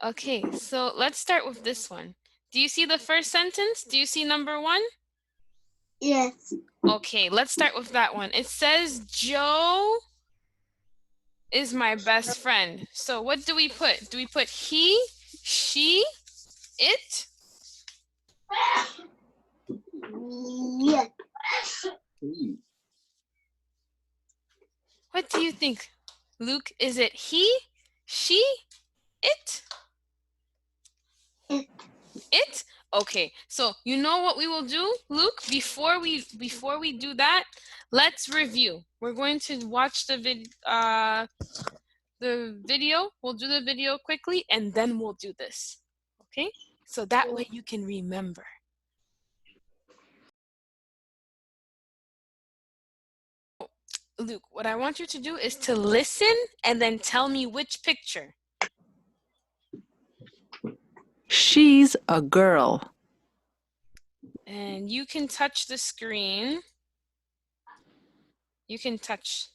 Okay, so let's start with this one. Do you see the first sentence? Do you see number 1? Yes. Okay, let's start with that one. It says Joe is my best friend. So what do we put? Do we put he, she, it? Yes. What do you think, Luke? Is it he, she, it? It? Okay, so you know what we will do, Luke? Before we do that, let's review. We're going to watch the video. We'll do the video quickly and then we'll do this. Okay? So that way you can remember. Luke, what I want you to do is to listen and then tell me which picture. She's a girl. And you can touch the screen. You can touch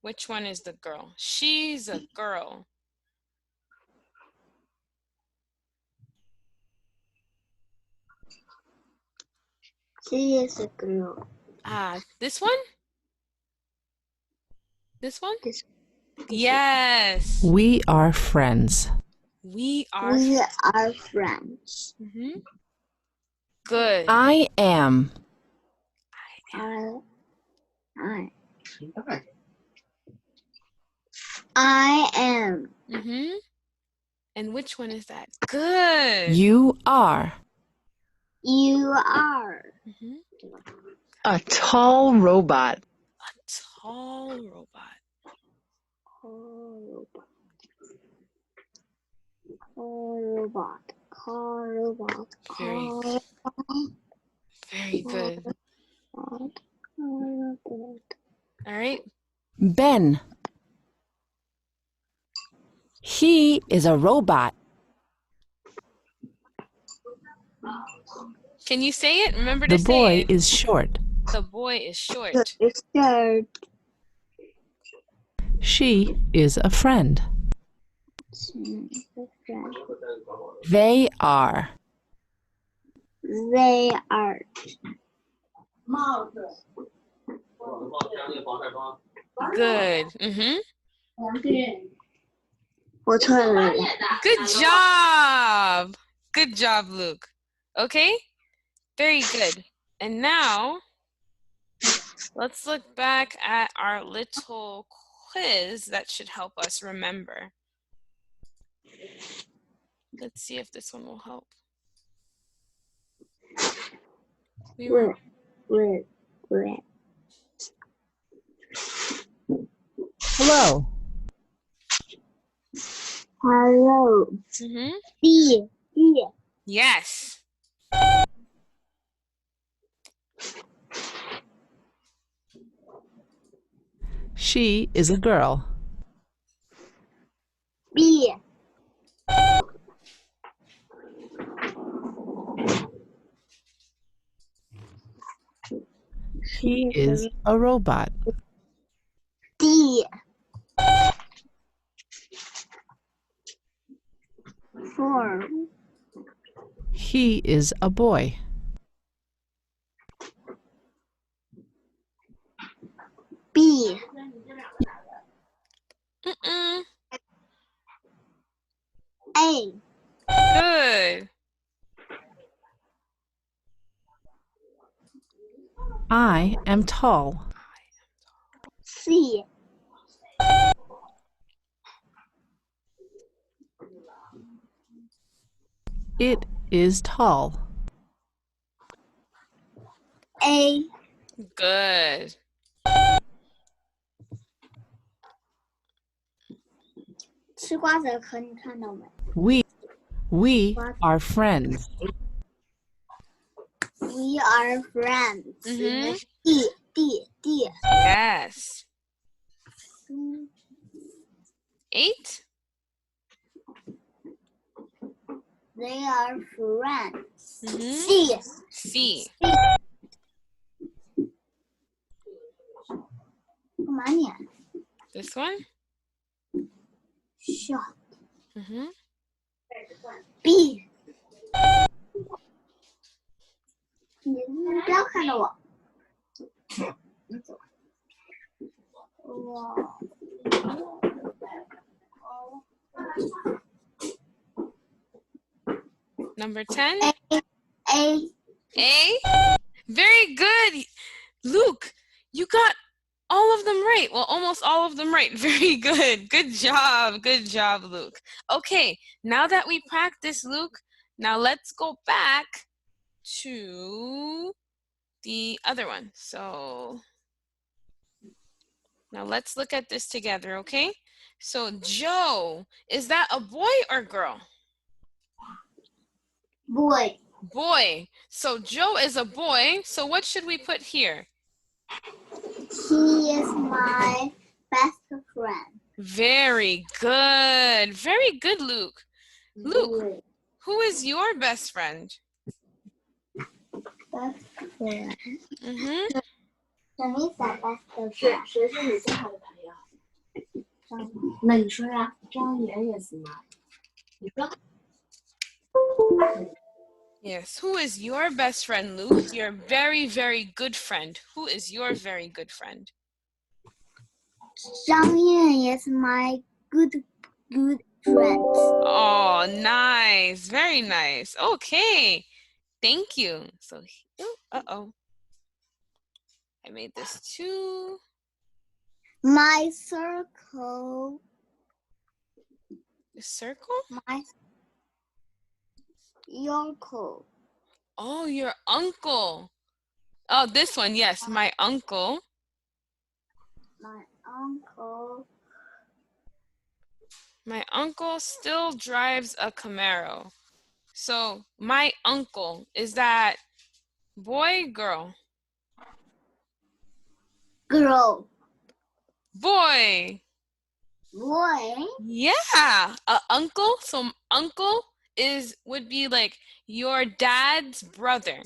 which one is the girl. She's a girl. She is a girl. This one? This one? This Yes. We are friends. We are friends. Mm-hmm. Good. I am. I am. Mm-hmm. And which one is that? Good. You are. You are. Mm-hmm. A tall robot. A tall robot. Car robot. Very good. All right. Ben. He is a robot. Can you say it? Remember to The say boy it. is short. The boy is short. It's short. She is a friend. They are. They are. Good. Mm-hmm. Good job. Good job, Luke. Okay? Very good. And now, let's look back at our little quiz that should help us remember. Let's see if this one will help. Where? Hello. Hello. Mm-hmm. D. Yes. She is a girl. B. He is a robot. D. 4. He is a boy. B. A. Good. I am tall. C. It is tall. A. Good. We are friends. We are friends. Mm-hmm. D. Yes. 8. They are friends. Mm-hmm. C. This one? Shot. Mm-hmm. B。你不要看着我。你走。哇。Number 10. A. A. Very good. Luke, you got all of them right. Well, almost all of them right. Very good. Good job. Good job, Luke. Okay, now that we practiced, Luke, now let's go back to the other one. So now let's look at this together, okay? So Joe, is that a boy or girl? Boy. Boy. So Joe is a boy. So what should we put here? He is my best friend. Very good. Very good, Luke. Luke, Boy. who is your best friend? Best friend. 什么意思啊 ？best friend 谁是你最好的朋友？那你说呀，张岩也行吗？你说。Yes, who is your best friend, Luke? Your very, very good friend. Who is your very good friend? 张燕 is my good friend. Oh, nice. Very nice. Okay. Thank you. So, uh-oh. I made this too. My circle. The circle? Your uncle. Oh, your uncle. Oh, this one. Yes, my uncle. My uncle. My uncle still drives a Camaro. So, my uncle, is that boy, girl? Girl. Boy. Boy. Yeah, a uncle. So uncle would be like your dad's brother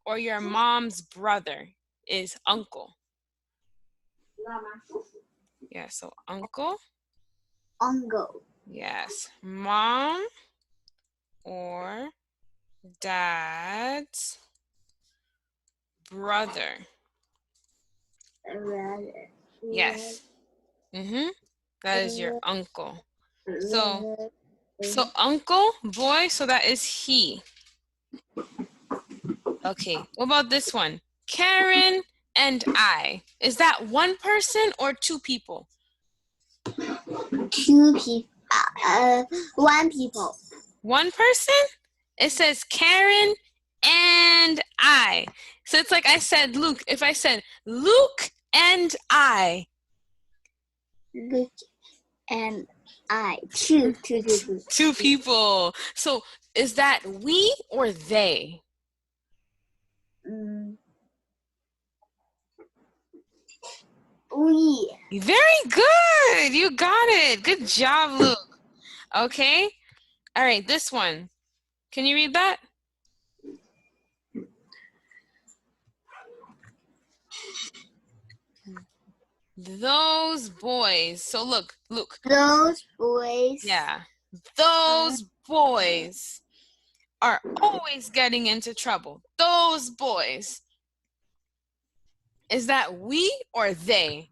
or your mom's brother is uncle. Yeah, so uncle. Uncle. Yes, mom or dad's brother. Yes. That is your uncle. So uncle, boy, so that is he. Okay, what about this one? Karen and I. Is that one person or two people? Two people. One people. One person? It says Karen and I. So it's like I said Luke. If I said Luke and I. Luke and I. Two. Two people. So is that we or they? We. Very good. You got it. Good job, Luke. Okay. All right, this one. Can you read that? Those boys. So look. Those boys. Yeah. Those boys are always getting into trouble. Those boys. Is that we or they?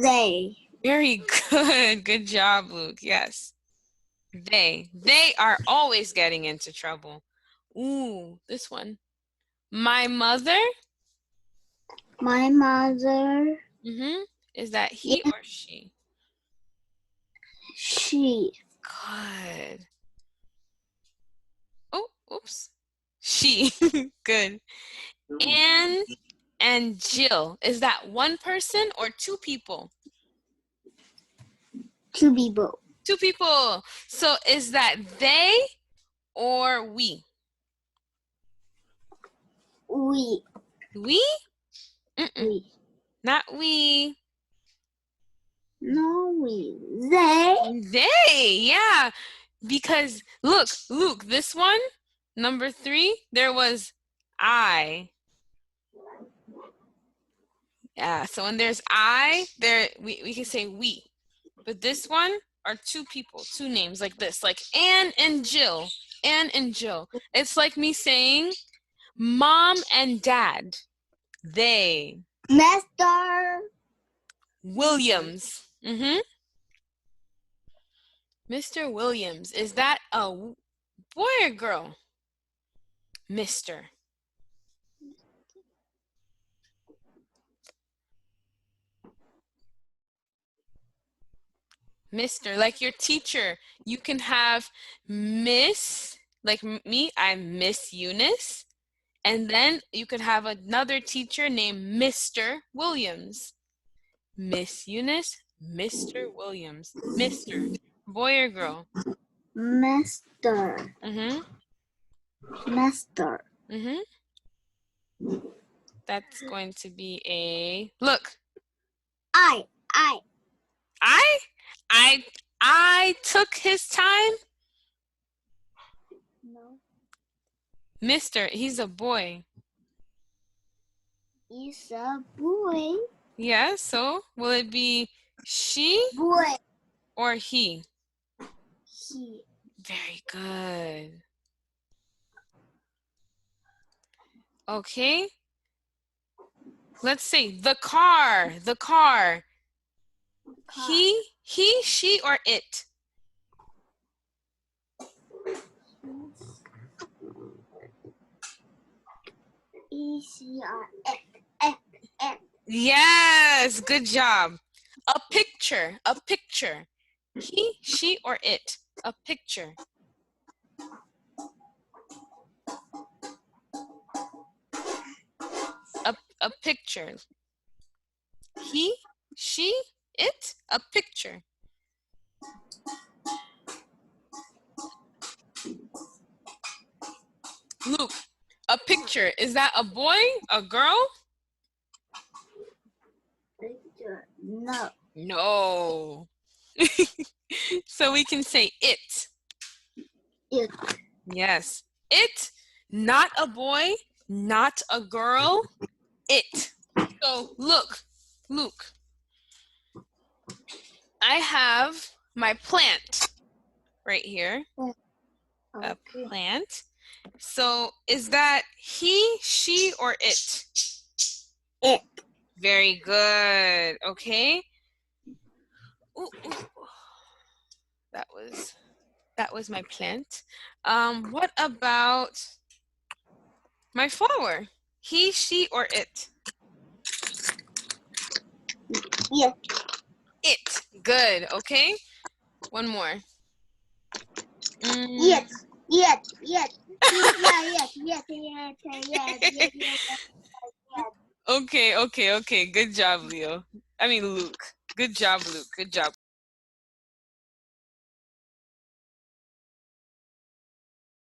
They. Very good. Good job, Luke. Yes. They are always getting into trouble. Ooh, this one. My mother. My mother. Is that he or she? She. Good. Oh, oops. She. Good. Anne and Jill. Is that one person or two people? Two people. Two people. So is that they or we? We. We? We. Not we. No, we. They. They, yeah. Because look, Luke, this one, number 3, there was I. Yeah, so when there's I, there we can say we. But this one, are two people, two names like this, like Anne and Jill. Anne and Jill. It's like me saying mom and dad. They. Mr. Williams. Mm-hmm. Mr. Williams. Is that a boy or girl? Mr. Mr. Like your teacher. You can have Miss, like me, I'm Miss Eunice. And then you could have another teacher named Mr. Williams. Miss Eunice, Mr. Williams. Mr. Boy or girl? Master. Mm-hmm. Master. Mm-hmm. That's going to be a look. I. I took his time. No. Mr. He's a boy. Is a boy. Yeah, so will it be she Boy. or he? He. Very good. Okay. Let's say the car. The car. He, she, or it? He. Yes, good job. A picture. A picture. He, she, or it? A picture. A picture. He, she, it? A picture. Luke, a picture. Is that a boy? A girl? Picture. No. No. So we can say it. It. Yes. It, not a boy, not a girl. It. So look, Luke. I have my plant right here. A Okay. plant. So is that he, she, or it? It. Very good. Okay. Ooh, ooh. That was my plant. What about my flower? He, she, or it? It. It. Good. Okay. One more. Yes. Okay. Good job, Leo. I mean, Luke. Good job, Luke. Good job.